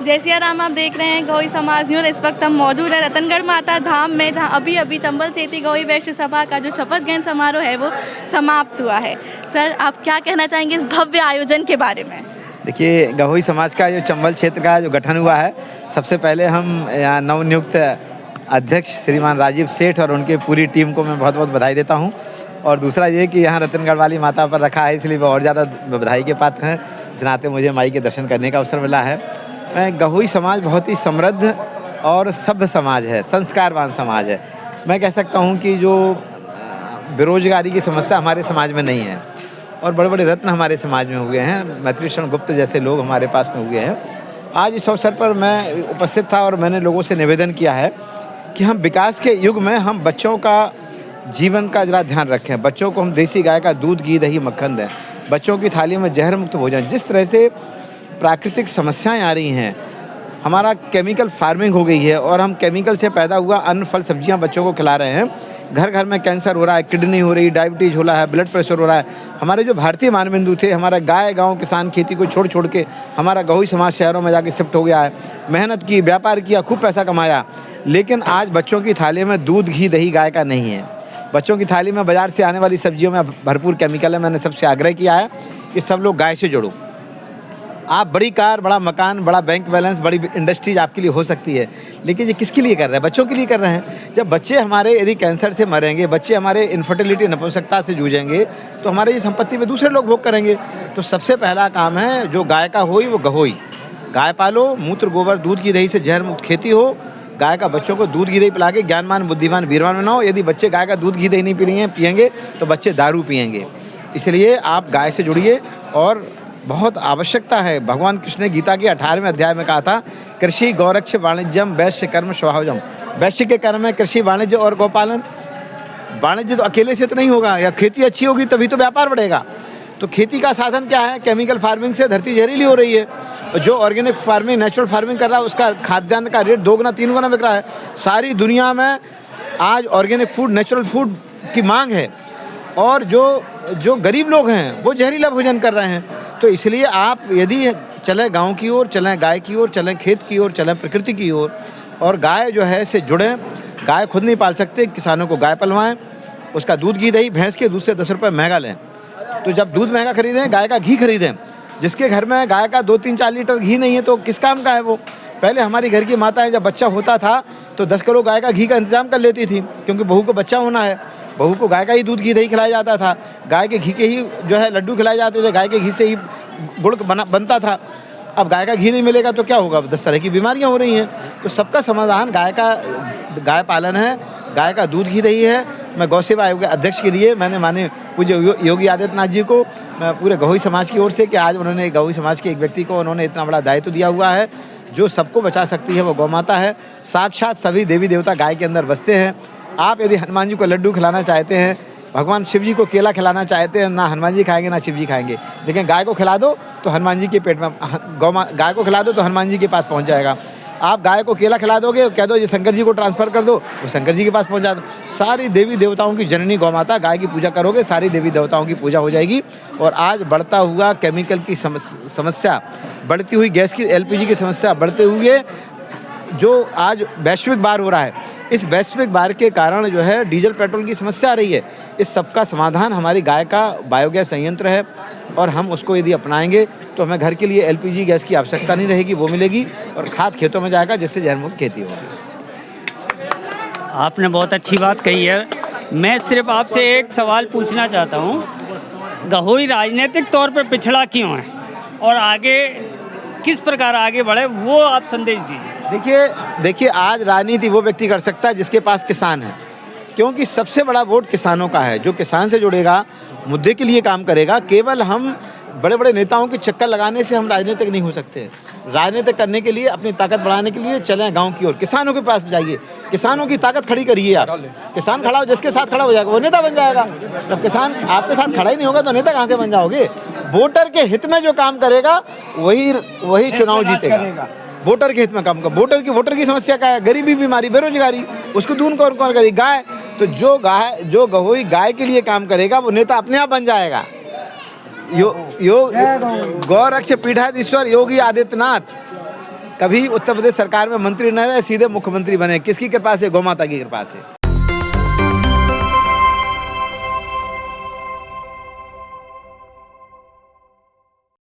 जय सिया राम। आप देख रहे हैं गौई समाज न्यूज़। इस वक्त हम मौजूद है रतनगढ़ माता धाम में, जहाँ अभी अभी चंबल चेती गौई वैश्य सभा का जो शपथ ग्रहण समारोह है वो समाप्त हुआ है। सर, आप क्या कहना चाहेंगे इस भव्य आयोजन के बारे में? देखिए, गहोई समाज का जो चंबल क्षेत्र का जो गठन हुआ है, सबसे पहले हम यहाँ नवनियुक्त अध्यक्ष श्रीमान राजीव सेठ और उनकी पूरी टीम को मैं बहुत बहुत बधाई देता हूँ। और दूसरा ये कि यहाँ रतनगढ़ वाली माता पर रखा है, इसलिए वो और ज़्यादा बधाई के पात्र हैं। इस नाते मुझे माई के दर्शन करने का अवसर मिला है। गहोई समाज बहुत ही समृद्ध और सभ्य समाज है, संस्कारवान समाज है। मैं कह सकता हूँ कि जो बेरोजगारी की समस्या हमारे समाज में नहीं है और बड़े बड़े रत्न हमारे समाज में हुए हैं। मैत्रीशरण गुप्त जैसे लोग हमारे पास में हुए हैं। आज इस अवसर पर मैं उपस्थित था और मैंने लोगों से निवेदन किया है कि हम विकास के युग में हम बच्चों का जीवन का ज़रा ध्यान रखें। बच्चों को हम देसी गाय का दूध, घी, दही, मक्खन दें। बच्चों की थाली में जहर मुक्त भोजन। जिस तरह से प्राकृतिक समस्याएं आ रही हैं, हमारा केमिकल फार्मिंग हो गई है और हम केमिकल से पैदा हुआ अन्न, फल, सब्जियां बच्चों को खिला रहे हैं। घर घर में कैंसर हो रहा है, किडनी हो रही, डायबिटीज़ हो रहा है, ब्लड प्रेशर हो रहा है। हमारे जो भारतीय मानबिंदु थे, हमारा गाय गांव किसान खेती को छोड़ छोड़ के हमारा गहोई समाज शहरों में जाके शिफ्ट हो गया है। मेहनत की, व्यापार किया, खूब पैसा कमाया, लेकिन आज बच्चों की थाली में दूध, घी, दही गाय का नहीं है। बच्चों की थाली में बाज़ार से आने वाली सब्जियों में भरपूर केमिकल है। मैंने सबसे आग्रह किया है कि सब लोग गाय से जुड़ो। आप बड़ी कार, बड़ा मकान, बड़ा बैंक बैलेंस, बड़ी इंडस्ट्रीज आपके लिए हो सकती है, लेकिन ये किसके लिए कर रहे हैं? बच्चों के लिए कर रहे हैं। जब बच्चे हमारे यदि कैंसर से मरेंगे, बच्चे हमारे इनफर्टिलिटी, नपुंसकता से जूझेंगे, तो हमारे ये संपत्ति में दूसरे लोग भोग करेंगे। तो सबसे पहला काम है, जो गाय का होई वो गहोई। गाय पालो, मूत्र, गोबर, दूध की दही से जहर मुक्त खेती हो। गाय का बच्चों को दूध घी दही पिला के ज्ञानवान, बुद्धिमान, वीरवान बनाओ। यदि बच्चे गाय का दूध घी दही नहीं पिएंगे तो बच्चे दारू पिएंगे। इसलिए आप गाय से जुड़िए और बहुत आवश्यकता है। भगवान कृष्ण ने गीता के 18वें अध्याय में कहा था, कृषि गौरक्ष वाणिज्यम वैश्य कर्म स्वभावजम। वैश्य के कर्म है कृषि, वाणिज्य और गौपालन। वाणिज्य तो अकेले से तो नहीं होगा, या खेती अच्छी होगी तभी तो व्यापार बढ़ेगा। तो खेती का साधन क्या है? केमिकल फार्मिंग से धरती जहरीली हो रही है। जो ऑर्गेनिक फार्मिंग, नेचुरल फार्मिंग कर रहा है, उसका खाद्यान्न का रेट 2 गुना 3 गुना बिक रहा है। सारी दुनिया में आज ऑर्गेनिक फूड, नेचुरल फूड की मांग है और जो गरीब लोग हैं वो जहरीला भोजन कर रहे हैं। तो इसलिए आप यदि चलें गांव की ओर, चलें गाय की ओर, चलें खेत की ओर, चलें प्रकृति की ओर, और गाय जो है से जुड़ें। गाय खुद नहीं पाल सकते, किसानों को गाय पलवाएं, उसका दूध, घी, दही, भैंस के दूध से 10 रुपये महंगा लें। तो जब दूध महंगा खरीदें, गाय का घी खरीदें। जिसके घर में गाय का 2, 3, 4 लीटर घी नहीं है तो किस काम का है वो? पहले हमारी घर की माताएं जब बच्चा होता था तो 10 किलो गाय का घी का इंतजाम कर लेती थी, क्योंकि बहू को बच्चा होना है। बहू को गाय का ही दूध, घी, दही खिलाया जाता था। गाय के घी के ही जो है लड्डू खिलाए जाते थे, गाय के घी से ही गुड़ बनता था। अब गाय का घी नहीं मिलेगा तो क्या होगा? 10 तरह की बीमारियां हो रही हैं। तो सबका समाधान गाय पालन है, गाय का दूध, घी, दही है। मैं गौ सेवा आयोग के अध्यक्ष के लिए मैंने माने पूज्य योगी आदित्यनाथ जी को, मैं पूरे गहोई समाज की ओर से, कि आज उन्होंने गहोई समाज के एक व्यक्ति को उन्होंने इतना बड़ा दायित्व दिया हुआ है। जो सबको बचा सकती है वो गौ माता है। साक्षात सभी देवी देवता गाय के अंदर बसते हैं। आप यदि हनुमान जी को लड्डू खिलाना चाहते हैं, भगवान शिव जी को केला खिलाना चाहते हैं, ना हनुमान जी खाएंगे ना शिव जी खाएंगे, लेकिन गाय को खिला दो तो हनुमान जी के पेट में, गाय को खिला दो तो हनुमान जी के पास पहुंच जाएगा। आप गाय को केला खिला दोगे, कह दो ये शंकर जी को ट्रांसफ़र कर दो, वो शंकर जी के पास पहुंचा दो। सारी देवी देवताओं की जननी गौ माता, गाय की पूजा करोगे, सारी देवी देवताओं की पूजा हो जाएगी। और आज बढ़ता हुआ केमिकल की समस्या, बढ़ती हुई गैस की, एलपीजी की समस्या, बढ़ते हुए जो आज वैश्विक बाढ़ हो रहा है, इस वैश्विक बाढ़ के कारण जो है डीजल पेट्रोल की समस्या आ रही है। इस सब का समाधान हमारी गाय का बायोगैस संयंत्र है, और हम उसको यदि अपनाएंगे तो हमें घर के लिए एलपीजी गैस की आवश्यकता नहीं रहेगी, वो मिलेगी, और खाद खेतों में जाएगा, जिससे जहरमुक्त खेती होगी। आपने बहुत अच्छी बात कही है। मैं सिर्फ आपसे एक सवाल पूछना चाहता हूँ, गहोई राजनीतिक तौर पर पिछड़ा क्यों है और आगे किस प्रकार आगे बढ़े, वो आप संदेश दीजिए। देखिए, आज राजनीति वो व्यक्ति कर सकता है जिसके पास किसान है, क्योंकि सबसे बड़ा वोट किसानों का है। जो किसान से जुड़ेगा, मुद्दे के लिए काम करेगा। केवल हम बड़े बड़े नेताओं के चक्कर लगाने से हम राजनीतिक नहीं हो सकते। राजनीतिक करने के लिए, अपनी ताकत बढ़ाने के लिए चलें गांव की ओर, किसानों के पास जाइए, किसानों की ताकत खड़ी करिए। आप किसान खड़ा हो, जिसके साथ खड़ा हो जाएगा वो नेता बन जाएगा। जब किसान आपके साथ खड़ा ही नहीं होगा तो नेता कहाँ से बन जाओगे? वोटर के हित में जो काम करेगा वही चुनाव जीतेगा। वोटर के हित में काम कर। वोटर की समस्या क्या है? गरीबी, बीमारी, बेरोजगारी, उसको दूर कौन करेगी? गाय। तो जो गहोई गाय के लिए काम करेगा वो नेता अपने आप बन जाएगा। गौरक्ष पीठाधीश्वर योगी आदित्यनाथ कभी उत्तर प्रदेश सरकार में मंत्री न रहे, सीधे मुख्यमंत्री बने। किसकी कृपा से? गौ माता की कृपा से।